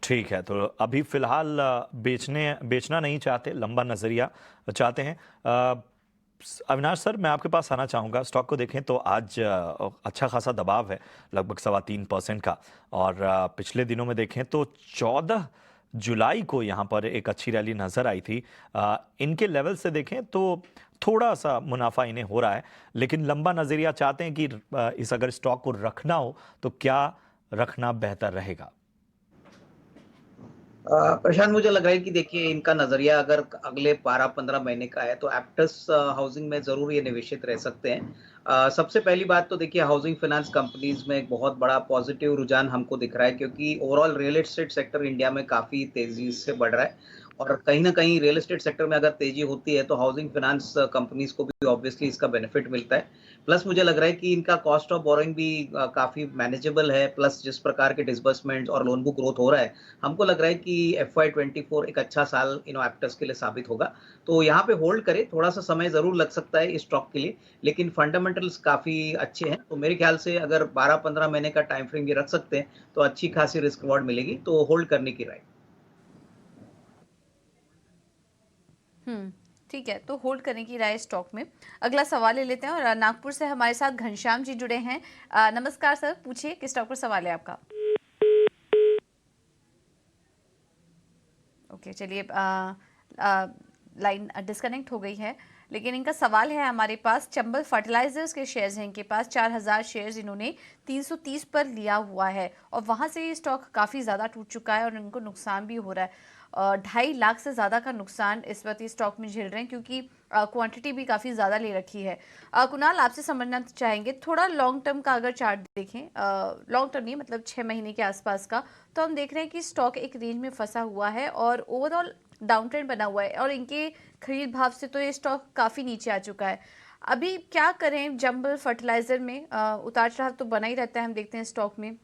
ठीक है, तो अभी फिलहाल बेचना नहीं चाहते, लंबा नजरिया चाहते हैं। अविनाश सर, मैं आपके पास आना चाहूँगा। स्टॉक को देखें तो आज अच्छा खासा दबाव है, लगभग 3.25% का, और पिछले दिनों में देखें तो 14 जुलाई को यहाँ पर एक अच्छी रैली नज़र आई थी। इनके लेवल से देखें तो थोड़ा सा मुनाफा इन्हें हो रहा है, लेकिन लंबा नज़रिया चाहते हैं कि इस अगर स्टॉक को रखना हो तो क्या रखना बेहतर रहेगा? प्रशांत, मुझे लग रहा है कि देखिए इनका नजरिया अगर अगले 12-15 महीने का है तो एप्टस हाउसिंग में जरूर ये निवेशित रह सकते हैं। सबसे पहली बात तो देखिए हाउसिंग फाइनेंस कंपनीज में एक बहुत बड़ा पॉजिटिव रुझान हमको दिख रहा है, क्योंकि overall real estate sector India में काफी तेजी से बढ़ रहा है और कहीं ना कहीं रियल एस्टेट सेक्टर में अगर तेजी होती है तो हाउसिंग फाइनेंस कंपनीज को भी ऑब्वियसली इसका बेनिफिट मिलता है। प्लस मुझे लग रहा है कि इनका कॉस्ट ऑफ बोरोइंग भी काफी मैनेजेबल है। प्लस जिस प्रकार के डिसबर्समेंट और लोन बुक ग्रोथ हो रहा है, हमको लग रहा है कि FY24 एक अच्छा साल एप्टस के लिए साबित होगा। तो यहाँ पे होल्ड करें, थोड़ा सा समय जरूर लग सकता है इस स्टॉक के लिए, लेकिन फंडामेंटल्स काफी अच्छे हैं। तो मेरे ख्याल से अगर 12-15 महीने का टाइम फ्रेम ये रख सकते हैं तो अच्छी खासी रिस्क रिवॉर्ड मिलेगी, तो होल्ड करने की राय। ठीक है, तो होल्ड करने की राय स्टॉक में। अगला सवाल ले लेते हैं और नागपुर से हमारे साथ घनश्याम जी जुड़े हैं। नमस्कार सर, पूछिए किस स्टॉक पर सवाल है आपका। ओके, चलिए लाइन डिस्कनेक्ट हो गई है, लेकिन इनका सवाल है हमारे पास। चंबल फर्टिलाइजर्स के शेयर्स हैं इनके पास, 4000 शेयर्स इन्होंने 330 पर लिया हुआ है और वहां से ये स्टॉक काफ़ी ज़्यादा टूट चुका है और इनको नुकसान भी हो रहा है। 2.5 लाख से ज़्यादा का नुकसान इस वक्त इस स्टॉक में झेल रहे हैं, क्योंकि क्वांटिटी भी काफ़ी ज़्यादा ले रखी है। कुणाल, आपसे समझना चाहेंगे थोड़ा लॉन्ग टर्म का अगर चार्ट देखें, लॉन्ग टर्म नहीं मतलब 6 महीने के आसपास का, तो हम देख रहे हैं कि स्टॉक एक रेंज में फंसा हुआ है और ओवरऑल डाउन ट्रेंड बना हुआ है और इनके खरीद भाव से तो ये स्टॉक काफ़ी नीचे आ चुका है। अभी क्या करें? जंबल फर्टिलाइजर में उतार चढ़ाव तो बना ही रहता है, हम देखते हैं स्टॉक में।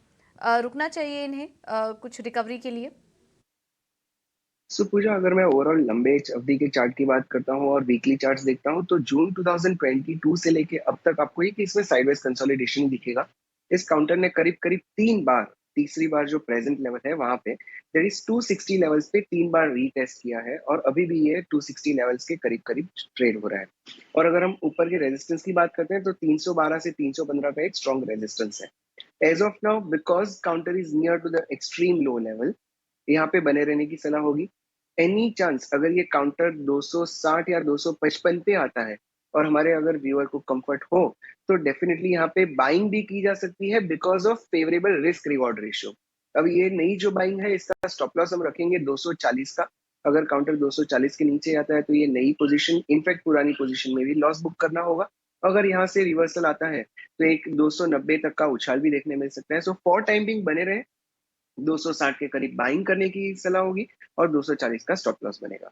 रुकना चाहिए इन्हें कुछ रिकवरी के लिए? सो पूजा, अगर मैं ओवरऑल लंबे अवधि के चार्ट की बात करता हूँ और वीकली चार्ट्स देखता हूँ, तो जून 2022 से लेके अब तक आपको ये कि इसमें साइडवेज कंसोलिडेशन दिखेगा। इस काउंटर ने करीब करीब 3 बार, तीसरी बार जो प्रेजेंट लेवल है वहां पे दैट इज 260 लेवल्स पे 3 बार रीटेस्ट किया है और अभी भी ये 260 लेवल्स के करीब करीब ट्रेड हो रहा है। और अगर हम ऊपर के रेजिस्टेंस की बात करते हैं तो 312 से 315 का एक स्ट्रॉन्ग रेजिस्टेंस है as of now, because counter is near to the extreme low level. यहाँ पे बने रहने की सलाह होगी। एनी चांस अगर ये काउंटर 260 या 255 पे आता है और हमारे अगर व्यूअर को कंफर्ट हो तो डेफिनेटली यहाँ पे बाइंग भी की जा सकती है because of favourable risk reward ratio. अब ये नई जो बाइंग है इसका स्टॉप लॉस हम रखेंगे 240 का। अगर काउंटर 240 के नीचे आता है तो ये नई पोजीशन, इनफैक्ट पुरानी पोजीशन में भी लॉस बुक करना होगा। अगर यहाँ से रिवर्सल आता है तो एक 290 तक का उछाल भी देखने मिल सकता है। सो फॉर टाइम बिंग बने रहे, 260 के करीब बाइंग करने की सलाह होगी और 240 का स्टॉप लॉस बनेगा।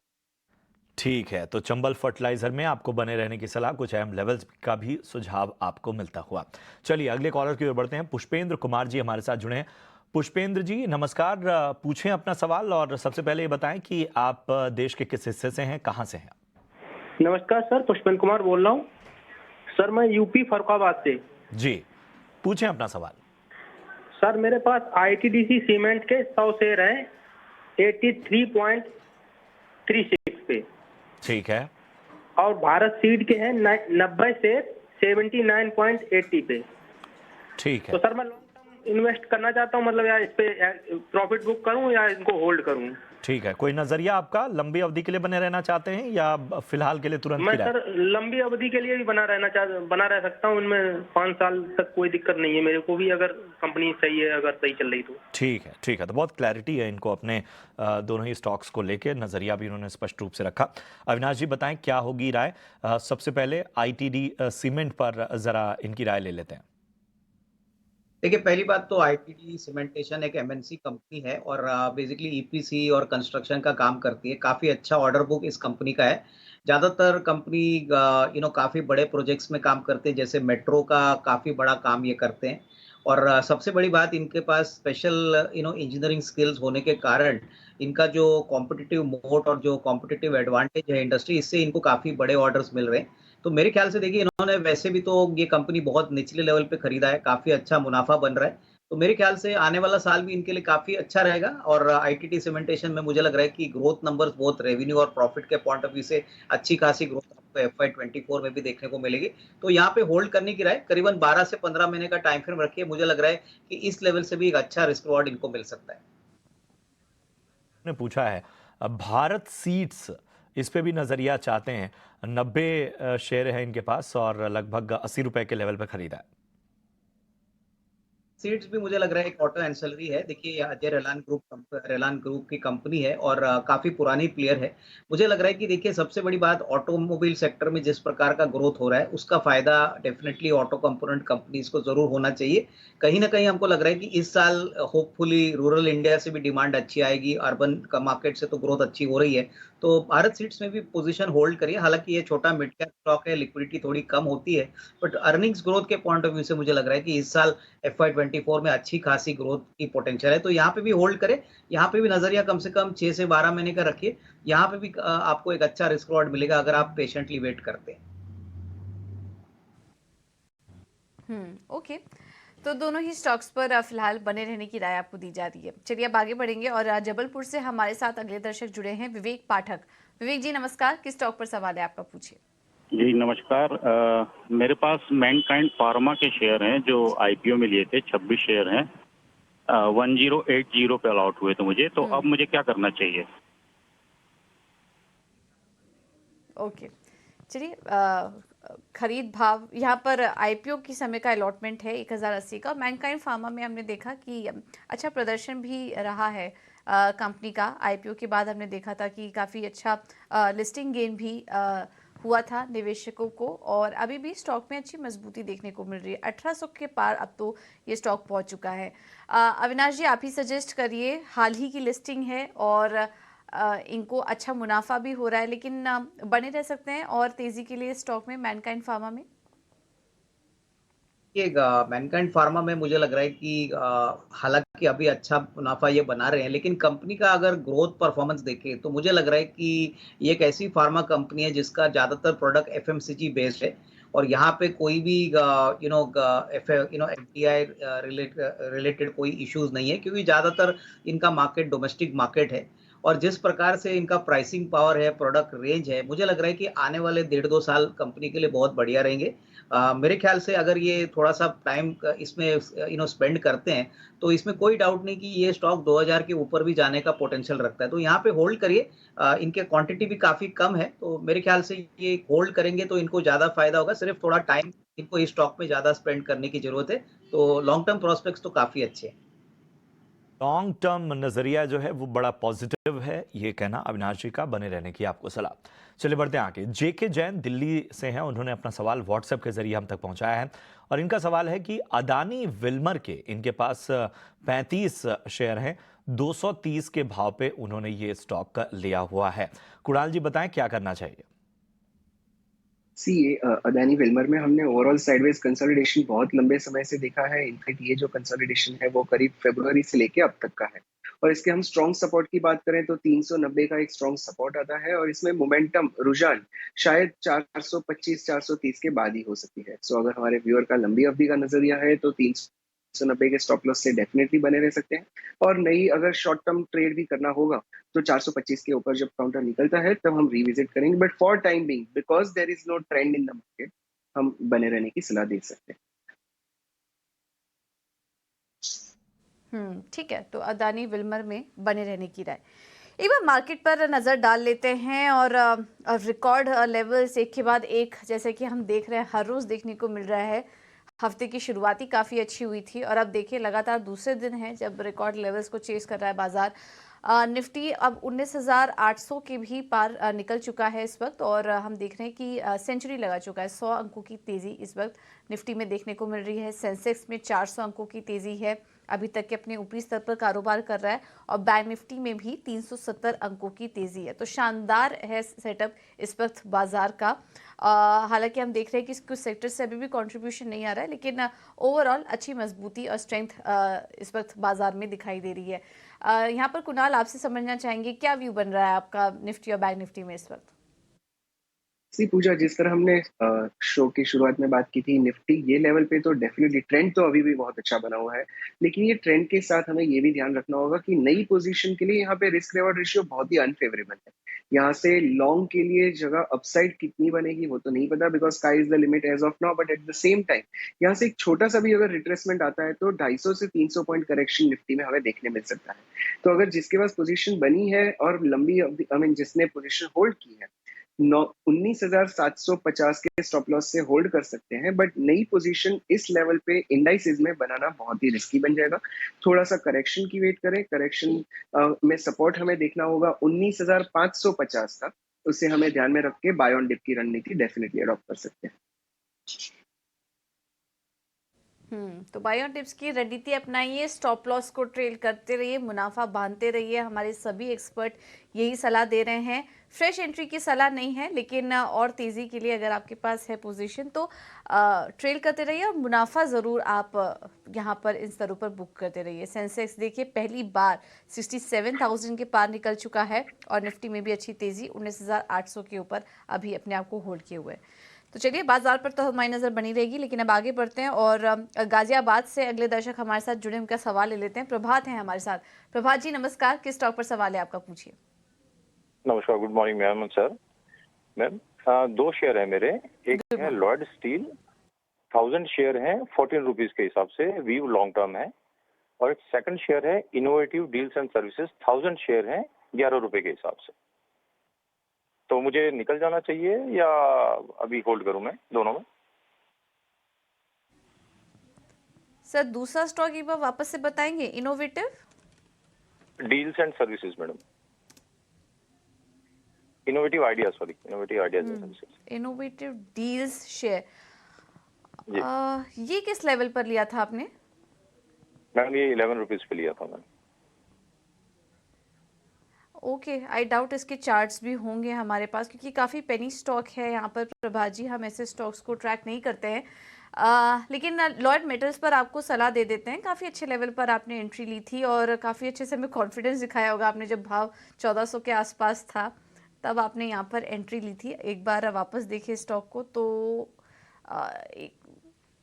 ठीक है, तो चंबल फर्टिलाइजर में आपको बने रहने की सलाह, कुछ अहम लेवल्स का भी सुझाव आपको मिलता हुआ। चलिए अगले कॉलर की ओर बढ़ते हैं। पुष्पेंद्र कुमार जी हमारे साथ जुड़े हैं। पुष्पेंद्र जी नमस्कार, पूछें अपना सवाल और सबसे पहले ये बताएं कि आप देश के किस हिस्से से हैं, कहां से हैं? नमस्कार सर, पुष्पेंद्र कुमार बोल रहा हूँ सर, मैं यूपी फरुखाबाद से। जी, पूछें अपना सवाल। सर मेरे पास ITDC सीमेंट के 100 शेयर हैं 83.36 पे। ठीक है। और भारत सीड के हैं 90 शेयर 79.80 पे। ठीक है। तो सर मैं लॉन्ग टर्म इन्वेस्ट करना चाहता हूँ, मतलब या इस पे प्रॉफिट बुक करूँ या इनको होल्ड करूँ? ठीक है, कोई नजरिया आपका, लंबी अवधि के लिए बने रहना चाहते हैं या फिलहाल के लिए तुरंत? मैं सर लंबी अवधि के लिए भी बना रह सकता हूँ, इनमें 5 साल तक कोई दिक्कत नहीं है मेरे को भी, अगर कंपनी सही है, अगर सही चल रही तो। ठीक है, ठीक है, तो बहुत क्लैरिटी है इनको अपने दोनों ही स्टॉक्स को लेके, नजरिया भी उन्होंने स्पष्ट रूप से रखा। अविनाश जी बताएं क्या होगी राय? सबसे पहले ITD सीमेंट पर जरा इनकी राय ले लेते हैं। देखिए, पहली बात तो ITD सीमेंटेशन एक MNC कंपनी है और बेसिकली EPC और कंस्ट्रक्शन का काम करती है। काफ़ी अच्छा ऑर्डर बुक इस कंपनी का है। ज़्यादातर कंपनी काफ़ी बड़े प्रोजेक्ट्स में काम करते हैं, जैसे मेट्रो का काफ़ी बड़ा काम ये करते हैं। और सबसे बड़ी बात, इनके पास स्पेशल इंजीनियरिंग स्किल्स होने के कारण इनका जो कॉम्पिटिटिव मोड और जो कॉम्पिटिटिव एडवांटेज है इंडस्ट्री, इससे इनको काफ़ी बड़े ऑर्डर्स मिल रहे हैं। तो मेरे ख्याल से देखिए, इन्होंने वैसे भी तो ये कंपनी बहुत निचले लेवल पे खरीदा है, काफ़ी अच्छा मुनाफा बन रहा है। तो मेरे ख्याल से आने वाला साल भी इनके लिए काफ़ी अच्छा रहेगा। और ITD सीमेंटेशन में मुझे लग रहा है कि ग्रोथ नंबर्स बहुत रेवेन्यू और प्रॉफिट के पॉइंट ऑफ व्यू से अच्छी खासी ग्रोथ आपको FY24 में भी देखने को मिलेगी। तो यहाँ पे होल्ड करने की राय, करीबन 12 से 15 महीने का टाइम फ्रेम रखिए। मुझे लग रहा है कि इस लेवल से भी एक अच्छा रिस्क रिवॉर्ड इनको मिल सकता है। ने पूछा है भारत सीड्स, इस पे भी नजरिया चाहते हैं। 90 शेयर है इनके पास और लगभग 80 रुपए के लेवल पे खरीदा है। सीड्स भी मुझे लग रहा है एक ऑटो एंसिलरी है। देखिए अजय रेलान ग्रुप की कंपनी है और काफ़ी पुरानी प्लेयर है। मुझे लग रहा है कि देखिए सबसे बड़ी बात ऑटोमोबाइल सेक्टर में जिस प्रकार का ग्रोथ हो रहा है, उसका फ़ायदा डेफ़िनेटली ऑटो कंपोनेंट कंपनीज़ को ज़रूर होना चाहिए। कहीं न कहीं हमको लग रहा है कि इस साल होपफुली रूरल इंडिया से भी डिमांड अच्छी आएगी, अर्बन का मार्केट से तो ग्रोथ अच्छी हो रही है। तो भारत सीड्स में भी पोज़ीशन होल्ड करिए। हालाँकि ये छोटा मिड कैप स्टॉक है, लिक्विडिटी थोड़ी कम होती है, बट अर्निंग्स ग्रोथ के पॉइंट ऑफ व्यू से मुझे लग रहा है कि इस साल FY24 में अच्छी खासी ग्रोथ की पोटेंशियल है, तो यहाँ पे भी होल्ड करें। यहाँ पे भी नजरिया कम से कम 6 से 12 महीने का रखिए। यहाँ पे भी आपको एक अच्छा रिस्क रिवॉर्ड मिलेगा अगर आप पेशेंटली वेट करते हैं। ओके। तो दोनों ही स्टॉक्स पर फिलहाल बने रहने की राय आपको दी जा रही है। चलिए अब आगे बढ़ेंगे और जबलपुर से हमारे साथ अगले दर्शक जुड़े हैं, विवेक पाठक। विवेक जी नमस्कार, किस स्टॉक पर सवाल है आपका, पूछिए। जी नमस्कार। मेरे पास मैनकाइंड फार्मा के शेयर हैं जो आईपीओ में लिए थे, 26 शेयर हैं। 1080 पे अलॉट हुए थे मुझे, तो अब मुझे क्या करना चाहिए? ओके, चलिए खरीद भाव यहाँ पर आईपीओ की समय का अलॉटमेंट है 1080 का। मैनकाइंड फार्मा में हमने देखा कि अच्छा प्रदर्शन भी रहा है कंपनी का। आईपीओ के बाद हमने देखा था कि काफ़ी अच्छा लिस्टिंग गेन भी हुआ था निवेशकों को, और अभी भी स्टॉक में अच्छी मजबूती देखने को मिल रही है। 1800 के पार अब तो ये स्टॉक पहुंच चुका है। अविनाश जी आप ही सजेस्ट करिए, हाल ही की लिस्टिंग है और इनको अच्छा मुनाफा भी हो रहा है, लेकिन बने रह सकते हैं और तेजी के लिए स्टॉक में मैनकाइंड फार्मा में? मैनकाइंड फार्मा में मुझे लग रहा है कि हालांकि अभी अच्छा मुनाफा ये बना रहे हैं, लेकिन कंपनी का अगर ग्रोथ परफॉर्मेंस देखें तो मुझे लग रहा है कि ये एक ऐसी फार्मा कंपनी है जिसका ज़्यादातर प्रोडक्ट एफएमसीजी बेस्ड है और यहाँ पे कोई भी एफडीआई रिलेटेड कोई इश्यूज नहीं है, क्योंकि ज़्यादातर इनका मार्केट डोमेस्टिक मार्केट है और जिस प्रकार से इनका प्राइसिंग पावर है, प्रोडक्ट रेंज है, मुझे लग रहा है कि आने वाले 1.5-2 साल कंपनी के लिए बहुत बढ़िया रहेंगे। मेरे ख्याल से अगर ये थोड़ा सा टाइम इसमें स्पेंड करते हैं तो इसमें कोई डाउट नहीं कि ये स्टॉक 2000 के ऊपर भी जाने का पोटेंशियल रखता है, तो यहाँ पे होल्ड करिए। इनके क्वांटिटी भी काफी कम है, तो मेरे ख्याल से ये होल्ड करेंगे तो इनको ज्यादा फायदा होगा। सिर्फ थोड़ा टाइम इनको इस स्टॉक में ज्यादा स्पेंड करने की जरूरत है, तो लॉन्ग टर्म प्रोस्पेक्ट्स तो काफी अच्छे हैं। लॉन्ग टर्म नजरिया जो है वो बड़ा पॉजिटिव है, ये कहना अविनाश जी का। बने रहने की आपको सलाह। चलिए बढ़ते हैं आगे। जेके जैन दिल्ली से हैं, उन्होंने अपना सवाल व्हाट्सएप के जरिए हम तक पहुंचाया है और इनका सवाल है कि अदानी विल्मर के इनके पास 35 शेयर हैं, 230 के भाव पे उन्होंने ये स्टॉक लिया हुआ है। कुणाल जी बताएं क्या करना चाहिए? अदानी विल्मर में हमने ओवरऑल साइडवेज कंसोलिडेशन बहुत लंबे समय से देखा है। इनफैक्ट ये जो कंसोलिडेशन है वो करीब फरवरी से लेके अब तक का है और इसके हम स्ट्रॉन्ग सपोर्ट की बात करें तो 390 का एक स्ट्रॉन्ग सपोर्ट आता है और इसमें मोमेंटम रुझान शायद 425-430 के बाद ही हो सकती है। सो अगर हमारे व्यूअर का लंबी अवधि का नजरिया है तो 390 के स्टॉप लॉस से डेफिनेटली बने रह सकते हैं और नई अगर शॉर्ट टर्म ट्रेड भी करना होगा तो 425 के ऊपर जब काउंटर निकलता है तब हम रिविजिट करेंगे, but for time being because there is no trend in the market हम बने रहने की सलाह दे सकते हैं। ठीक है, तो अदानी विल्मर में बने रहने की राय। एक बार मार्केट पर नज़र डाल लेते हैं और रिकॉर्ड लेवल्स एक के बाद एक जैसे कि हम देख रहे हैं हर रोज़ देखने को मिल रहा है। हफ्ते की शुरुआत ही काफ़ी अच्छी हुई थी और अब देखिए लगातार दूसरे दिन है जब रिकॉर्ड लेवल्स को चेस कर रहा है बाजार। निफ्टी अब 19,800 के भी पार निकल चुका है इस वक्त और हम देख रहे हैं कि सेंचुरी लगा चुका है। 100 अंकों की तेज़ी इस वक्त निफ्टी में देखने को मिल रही है। सेंसेक्स में 400 अंकों की तेज़ी है, अभी तक के अपने ऊपरी स्तर पर कारोबार कर रहा है और बैंक निफ्टी में भी 370 अंकों की तेज़ी है। तो शानदार है सेटअप इस वक्त बाजार का। हालांकि हम देख रहे हैं कि कुछ सेक्टर से अभी भी कंट्रीब्यूशन नहीं आ रहा है, लेकिन ओवरऑल अच्छी मजबूती और स्ट्रेंथ इस वक्त बाजार में दिखाई दे रही है। यहाँ पर कुणाल आपसे समझना चाहेंगे क्या व्यू बन रहा है आपका निफ्टी और बैंक निफ्टी में इस वक्त? पूजा, जिस तरह हमने शो की शुरुआत में बात की थी, निफ्टी ये लेवल पे तो डेफिनेटली ट्रेंड तो अभी भी बहुत अच्छा बना हुआ है, लेकिन ये ट्रेंड के साथ हमें ये भी ध्यान रखना होगा कि नई पोजीशन के लिए यहाँ पे रिस्क रिवॉर्ड रेशियो बहुत ही अनफेवरेबल है। यहाँ से लॉन्ग के लिए जगह अपसाइड कितनी बनेगी वो तो नहीं पता, because sky is the limit as of now, but at the same time यहाँ से एक छोटा सा भी अगर रिट्रेसमेंट आता है तो 250 से 300 पॉइंट करेक्शन निफ्टी में हमें देखने मिल सकता है। तो अगर जिसके पास पोजीशन बनी है और लंबी जिसने पोजीशन होल्ड की है 19,750 के स्टॉप लॉस से होल्ड कर सकते हैं, बट नई पोजीशन इस लेवल पे इंडाइसेस में बनाना बहुत ही रिस्की बन जाएगा। थोड़ा सा करेक्शन की वेट करें। करेक्शन में सपोर्ट हमें देखना होगा 19,550 का। उसे हमें ध्यान में रख के बाय ऑन डिप की रणनीति डेफिनेटली अडॉप्ट कर सकते हैं। तो बाय ऑन टिप्स की रणनीति अपनाइए, स्टॉप लॉस को ट्रेल करते रहिए, मुनाफा बांधते रहिए। हमारे सभी एक्सपर्ट यही सलाह दे रहे हैं। फ्रेश एंट्री की सलाह नहीं है, लेकिन और तेज़ी के लिए अगर आपके पास है पोजीशन तो ट्रेल करते रहिए और मुनाफा ज़रूर आप यहाँ पर इन स्तरों पर बुक करते रहिए। सेंसेक्स देखिए पहली बार 67,000 के पार निकल चुका है और निफ्टी में भी अच्छी तेज़ी 19,800 के ऊपर अभी अपने आप को होल्ड किए हुए है। तो चलिए बाजार पर तो हमारी नज़र बनी रहेगी, लेकिन अब आगे बढ़ते हैं और गाजियाबाद से अगले दर्शक हमारे साथ जुड़े, उनका सवाल ले लेते हैं। प्रभात है हमारे साथ। प्रभात जी नमस्कार, किस स्टॉक पर सवाल है आपका, पूछिए। नमस्कार, good morning ma'am. Sir ma'am 2 share है मेरे। एक है लॉयड स्टील, 1000 शेयर है 14 रुपीज के हिसाब से, व्यू लॉन्ग टर्म है। और एक सेकंड शेयर है innovative deals and services, 1000 share है 11 रुपए के हिसाब से। तो मुझे निकल जाना चाहिए या अभी होल्ड करूं मैं दोनों में? सर दूसरा स्टॉक एक बार वापस से बताएंगे। Innovative deals and services madam, innovative ideas, sorry innovative ideas and services. Innovative deals share, ये किस लेवल पर लिया था आपने? मैम ये 11 रुपीज पे लिया था मैम। ओके, आई डाउट इसके चार्ट्स भी होंगे हमारे पास, क्योंकि काफ़ी पेनी स्टॉक है यहाँ पर। प्रभात जी हम ऐसे स्टॉक्स को ट्रैक नहीं करते हैं, लेकिन लॉयड मेटल्स पर आपको सलाह दे देते हैं। काफ़ी अच्छे लेवल पर आपने एंट्री ली थी और काफ़ी अच्छे से हमें कॉन्फिडेंस दिखाया होगा आपने, जब भाव 1400 के आसपास था तब आपने यहाँ पर एंट्री ली थी। एक बार वापस देखिए स्टॉक को तो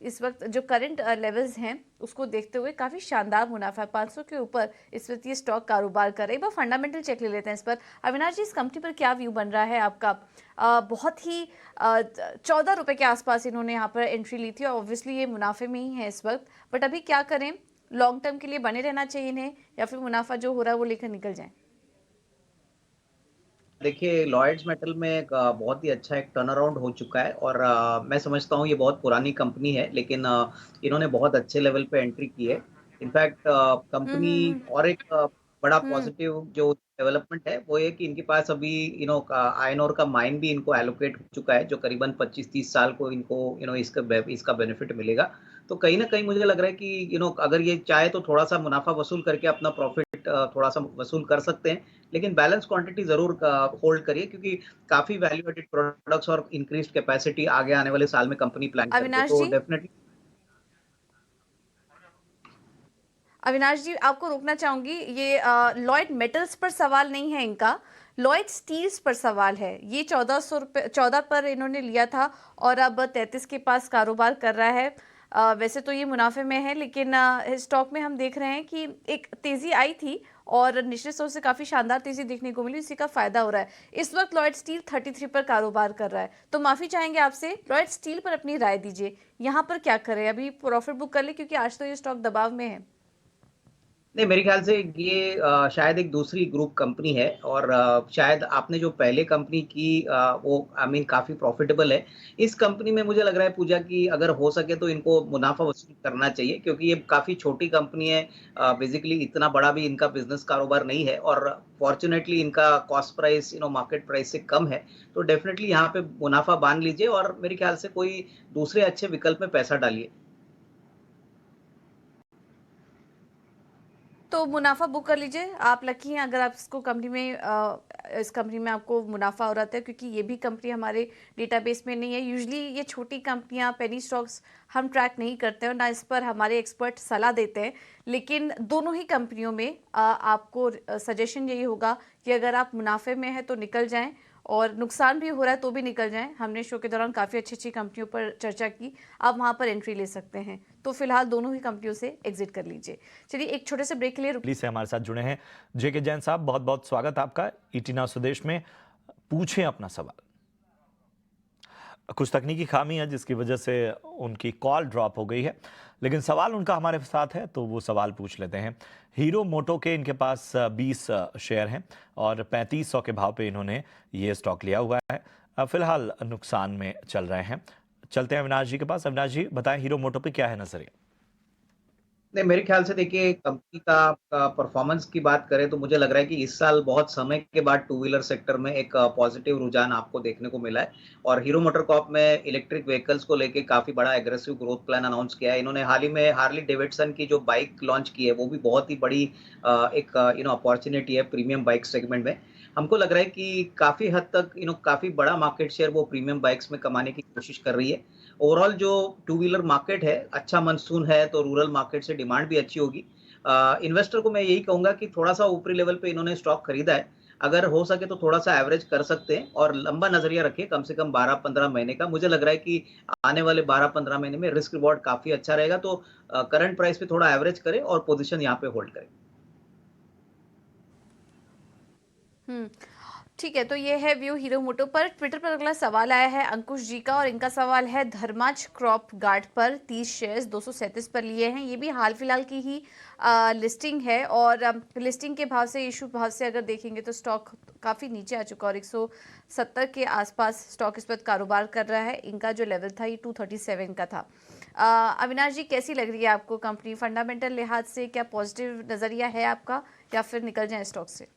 इस वक्त जो करंट लेवल्स हैं उसको देखते हुए काफ़ी शानदार मुनाफा, 500 के ऊपर इस वक्त ये स्टॉक कारोबार कर रहा है। एक बार फंडामेंटल चेक ले लेते हैं इस पर। अविनाश जी इस कंपनी पर क्या व्यू बन रहा है आपका? बहुत ही 14 रुपये के आसपास इन्होंने यहाँ पर एंट्री ली थी और ऑब्वियसली ये मुनाफे में ही है इस वक्त, बट अभी क्या करें? लॉन्ग टर्म के लिए बने रहना चाहिए इन्हें या फिर मुनाफा जो हो रहा है वो लेकर निकल जाए? देखिए लॉयड्स मेटल में एक बहुत ही अच्छा एक टर्न अराउंड हो चुका है और मैं समझता हूँ ये बहुत पुरानी कंपनी है, लेकिन इन्होंने बहुत अच्छे लेवल पे एंट्री की है। इनफैक्ट कंपनी और एक बड़ा पॉजिटिव जो डेवलपमेंट है वो ये कि इनके पास अभी आयरन ओर का माइन भी इनको एलोकेट हो चुका है, जो करीबन 25-30 साल को इनको इसका बेनिफिट मिलेगा। तो कहीं ना कहीं मुझे लग रहा है कि अगर ये चाहे तो थोड़ा सा मुनाफा वसूल करके अपना प्रॉफिट थोड़ा सा वसूल कर सकते हैं, लेकिन बैलेंस क्वांटिटी जरूर होल्ड करिए, क्योंकि काफी वैल्यू एडेड प्रोडक्ट्स और इंक्रीज्ड कैपेसिटी आगे आने वाले साल में कंपनी प्लान कर रही है। तो डेफिनेटली अविनाश जी आपको रोकना चाहूंगी, ये लॉयड मेटल्स पर सवाल नहीं है इनका, लॉयड स्टील्स पर सवाल है। ये 14 पर इन्होंने लिया था और अब 33 के पास कारोबार कर रहा है। वैसे तो ये मुनाफे में है, लेकिन स्टॉक में हम देख रहे हैं कि एक तेज़ी आई थी और निचले स्तर से काफ़ी शानदार तेज़ी देखने को मिली, इसी का फ़ायदा हो रहा है। इस वक्त लॉयड स्टील 33 पर कारोबार कर रहा है, तो माफ़ी चाहेंगे आपसे, लॉयड स्टील पर अपनी राय दीजिए, यहाँ पर क्या करें? अभी प्रॉफिट बुक कर ले क्योंकि आज तो ये स्टॉक दबाव में है। नहीं, मेरे ख्याल से ये शायद एक दूसरी ग्रुप कंपनी है और शायद आपने जो पहले कंपनी की वो काफी प्रॉफिटेबल है। इस कंपनी में मुझे लग रहा है पूजा कि अगर हो सके तो इनको मुनाफा वसूल करना चाहिए, क्योंकि ये काफी छोटी कंपनी है। बेसिकली इतना बड़ा भी इनका बिजनेस कारोबार नहीं है और फॉर्चुनेटली इनका कॉस्ट प्राइस मार्केट प्राइस से कम है। तो डेफिनेटली यहाँ पे मुनाफा बांध लीजिए और मेरे ख्याल से कोई दूसरे अच्छे विकल्प में पैसा डालिए। तो मुनाफा बुक कर लीजिए, आप लकी हैं अगर आप इसको कंपनी में इस कंपनी में आपको मुनाफा हो रहा है, क्योंकि ये भी कंपनी हमारे डेटाबेस में नहीं है। यूजुअली ये छोटी कंपनियां पेनी स्टॉक्स हम ट्रैक नहीं करते हैं, ना इस पर हमारे एक्सपर्ट सलाह देते हैं, लेकिन दोनों ही कंपनियों में आपको सजेशन यही होगा कि अगर आप मुनाफे में हैं तो निकल जाएं और नुकसान भी हो रहा है तो भी निकल जाएं। हमने शो के दौरान काफ़ी अच्छी कंपनियों पर चर्चा की, आप वहां पर एंट्री ले सकते हैं। तो फिलहाल दोनों ही कंपनियों से एग्जिट कर लीजिए। चलिए एक छोटे से ब्रेक के लिए प्लीज से हमारे साथ जुड़े हैं जेके जैन साहब, बहुत बहुत स्वागत आपका ईटी नाउ स्वदेश में। पूछें अपना सवाल। कुछ तकनीकी खामी है जिसकी वजह से उनकी कॉल ड्रॉप हो गई है, लेकिन सवाल उनका हमारे साथ है तो वो सवाल पूछ लेते हैं। हीरो मोटो के इनके पास 20 शेयर हैं और 3500 के भाव पे इन्होंने ये स्टॉक लिया हुआ है। फिलहाल नुकसान में चल रहे हैं। चलते हैं अविनाश जी के पास। अविनाश जी बताएं, हीरो मोटो पे क्या है नजरिया? नहीं, मेरे ख्याल से देखिए कंपनी का परफॉर्मेंस की बात करें तो मुझे लग रहा है कि इस साल बहुत समय के बाद टू व्हीलर सेक्टर में एक पॉजिटिव रुझान आपको देखने को मिला है और हीरो मोटरकॉर्प में इलेक्ट्रिक व्हीकल्स को लेके काफी बड़ा एग्रेसिव ग्रोथ प्लान अनाउंस किया है। इन्होंने हाल ही में हार्ली डेविडसन की जो बाइक लॉन्च की है वो भी बहुत ही बड़ी एक अपॉर्चुनिटी है प्रीमियम बाइक सेगमेंट में। हमको लग रहा है कि काफी हद तक काफी बड़ा मार्केट शेयर वो प्रीमियम बाइक्स में कमाने की कोशिश कर रही है। ओवरऑल जो टू व्हीलर मार्केट है, अच्छा मानसून है तो रूरल मार्केट से डिमांड भी अच्छी होगी। इन्वेस्टर को मैं यही कहूंगा कि थोड़ा सा ऊपरी लेवल पे इन्होंने स्टॉक खरीदा है, अगर हो सके तो थोड़ा सा एवरेज कर सकते हैं और लंबा नजरिया रखिए, कम से कम 12-15 महीने का। मुझे लग रहा है कि आने वाले 12-15 महीने में रिस्क रिवॉर्ड काफी अच्छा रहेगा, तो करंट प्राइस पे थोड़ा एवरेज करें और पोजीशन यहाँ पे होल्ड करें। ठीक है, तो ये है व्यू हीरो मोटो पर। ट्विटर पर अगला सवाल आया है अंकुश जी का और इनका सवाल है धर्माज क्रॉप गार्ड पर 30 शेयर्स 237 पर लिए हैं। ये भी हाल फिलहाल की ही लिस्टिंग है और लिस्टिंग के भाव से, इशू भाव से अगर देखेंगे तो स्टॉक काफ़ी नीचे आ चुका और 170 के आसपास स्टॉक इस वक्त कारोबार कर रहा है। इनका जो लेवल था ये 237 का था। अविनाश जी कैसी लग रही है आपको कंपनी? फंडामेंटल लिहाज से क्या पॉजिटिव नज़रिया है आपका या फिर निकल जाए स्टॉक से?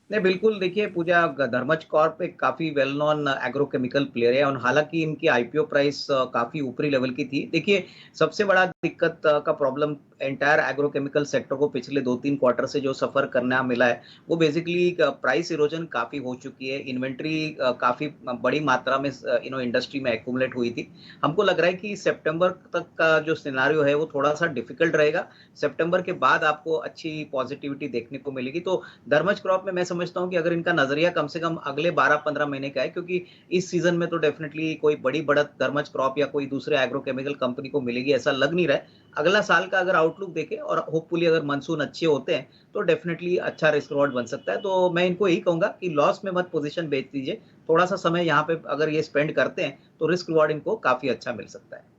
नहीं, बिल्कुल। देखिए पूजा, धर्मज कॉर्प एक काफी वेल नोन एग्रोकेमिकल प्लेयर है और हालांकि इनकी आईपीओ प्राइस काफी ऊपरी लेवल की थी। देखिए सबसे बड़ा दिक्कत का प्रॉब्लम एंटायर एग्रोकेमिकल सेक्टर को पिछले 2-3 क्वार्टर से जो सफर करना मिला है वो बेसिकली प्राइस इरोजन काफी हो चुकी है। इन्वेंट्री काफी बड़ी मात्रा में इंडस्ट्री में एक्यूमुलेट हुई थी। हमको लग रहा है कि सितंबर तक का जो सिनेरियो है वो थोड़ा सा डिफिकल्ट रहेगा। सितंबर के बाद आपको अच्छी पॉजिटिविटी देखने को मिलेगी। तो धर्मज क्रॉप में मैं समझता हूं कि अगर इनका नजरिया कम से कम अगले 12-15 महीने का है, क्योंकि इस सीजन में तो डेफिनेटली कोई बड़ी बढ़त धर्मज क्रॉप या कोई दूसरे एग्रोकेमिकल कंपनी को मिलेगी ऐसा लग नहीं रहा है। अगला साल का अगर आउटलुक देखें और होपफुली अगर मानसून अच्छे होते हैं तो डेफिनेटली अच्छा रिस्क रिवॉर्ड बन सकता है। तो मैं इनको यही कहूंगा कि लॉस में मत पोजीशन बेच दीजिए, थोड़ा सा समय यहाँ पे अगर ये स्पेंड करते हैं तो रिस्क रिवॉर्ड इनको काफी अच्छा मिल सकता है।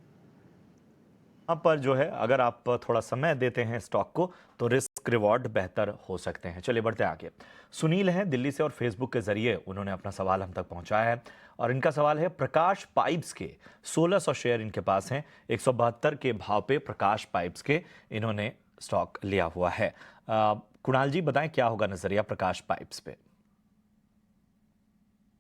यहाँ पर जो है अगर आप थोड़ा समय देते हैं स्टॉक को तो रिस्क रिवॉर्ड बेहतर हो सकते हैं। चलिए बढ़ते आगे। सुनील हैं दिल्ली से और फेसबुक के जरिए उन्होंने अपना सवाल हम तक पहुंचाया है और इनका सवाल है प्रकाश पाइप्स के 1600 शेयर इनके पास हैं। 172 के भाव पे प्रकाश पाइप्स के इन्होंने स्टॉक लिया हुआ है। कुणाल जी बताएं क्या होगा नजरिया प्रकाश पाइप्स पे?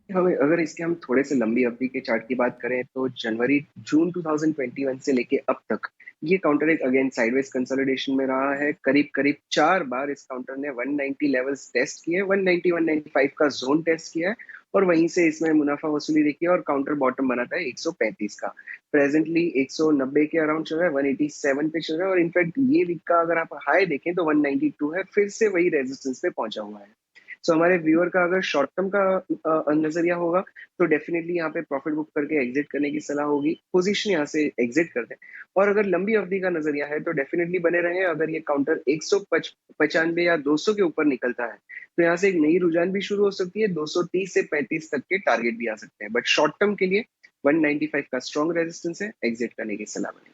हमें अगर इसके हम थोड़े से लंबी अवधि के चार्ट की बात करें तो जून 2021 से लेके अब तक ये काउंटर एक अगेन साइडवेज कंसोलिडेशन में रहा है। करीब करीब 4 बार इस काउंटर ने 190 लेवल्स टेस्ट किए, 190-195 का जोन टेस्ट किया है और वहीं से इसमें मुनाफा वसूली देखी है और काउंटर बॉटम बनाता है 135 का। प्रेजेंटली 190 के अराउंड चल रहा है, 187 पे चल रहा है और इनफैक्ट ये वीक का अगर आप हाई देखें तो 192 है, फिर से वही रेजिस्टेंस पे पहुंचा हुआ है। सो हमारे व्यूअर का अगर शॉर्ट टर्म का नजरिया होगा तो डेफिनेटली यहाँ पे प्रॉफिट बुक करके एग्जिट करने की सलाह होगी, पोजीशन यहाँ से एग्जिट कर दें। और अगर लंबी अवधि का नजरिया है तो डेफिनेटली बने रहें। अगर ये काउंटर 195 या 200 के ऊपर निकलता है तो यहाँ से एक नई रुझान भी शुरू हो सकती है। 230 से 35 तक के टारगेट भी आ सकते हैं, बट शॉर्ट टर्म के लिए 195 का स्ट्रॉन्ग रेजिस्टेंस है, एग्जिट करने की सलाह बनी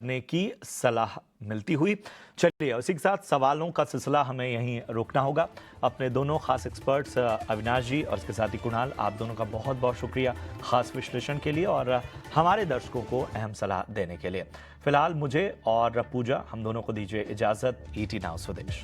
ने की सलाह मिलती हुई। चलिए उसी के साथ सवालों का सिलसिला हमें यहीं रोकना होगा। अपने दोनों खास एक्सपर्ट्स अविनाश जी और इसके साथ ही कुणाल, आप दोनों का बहुत बहुत शुक्रिया खास विश्लेषण के लिए और हमारे दर्शकों को अहम सलाह देने के लिए। फिलहाल मुझे और पूजा हम दोनों को दीजिए इजाजत। ईटी नाउ स्वदेश।